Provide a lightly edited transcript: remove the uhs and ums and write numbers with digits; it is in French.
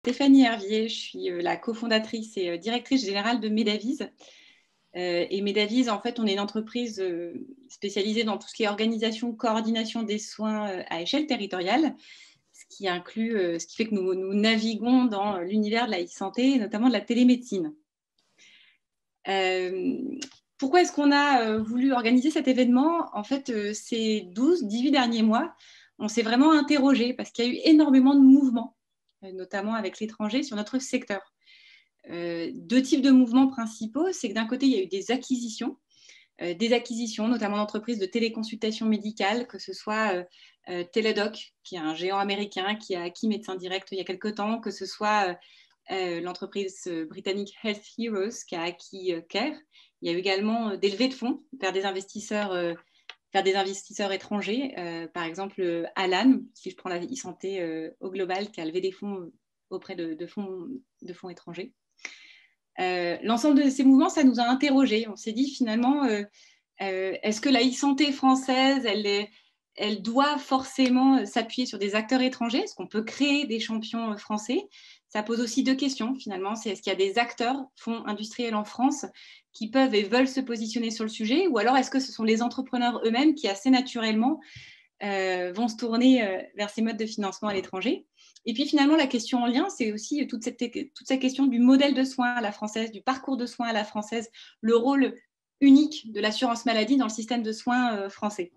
Stéphanie Hervier, je suis la cofondatrice et directrice générale de Medavise. Et Medavise, en fait, on est une entreprise spécialisée dans tout ce qui est organisation, coordination des soins à échelle territoriale, ce qui fait que nous naviguons dans l'univers de la e-santé, et notamment de la télémédecine. Pourquoi est-ce qu'on a voulu organiser cet événement? En fait, ces 12-18 derniers mois, on s'est vraiment interrogé parce qu'il y a eu énormément de mouvements, notamment avec l'étranger, sur notre secteur. Deux types de mouvements principaux, c'est que d'un côté, il y a eu des acquisitions, notamment d'entreprises de téléconsultation médicale, que ce soit Teladoc, qui est un géant américain qui a acquis Médecins Directs il y a quelque temps, que ce soit l'entreprise britannique Health Heroes qui a acquis Care. Il y a eu également des levées de fonds vers des investisseurs étrangers, par exemple Alan, si je prends la e-santé au global, qui a levé des fonds auprès de fonds étrangers. L'ensemble de ces mouvements, ça nous a interrogés. On s'est dit finalement, est-ce que la e-santé française, elle doit forcément s'appuyer sur des acteurs étrangers? Est-ce qu'on peut créer des champions français? Ça pose aussi deux questions finalement. C'est est-ce qu'il y a des acteurs, fonds industriels en France, qui peuvent et veulent se positionner sur le sujet? Ou alors est-ce que ce sont les entrepreneurs eux-mêmes qui assez naturellement vont se tourner vers ces modes de financement à l'étranger? Et puis finalement, la question en lien, c'est aussi toute cette question du modèle de soins à la française, du parcours de soins à la française, le rôle unique de l'assurance maladie dans le système de soins français.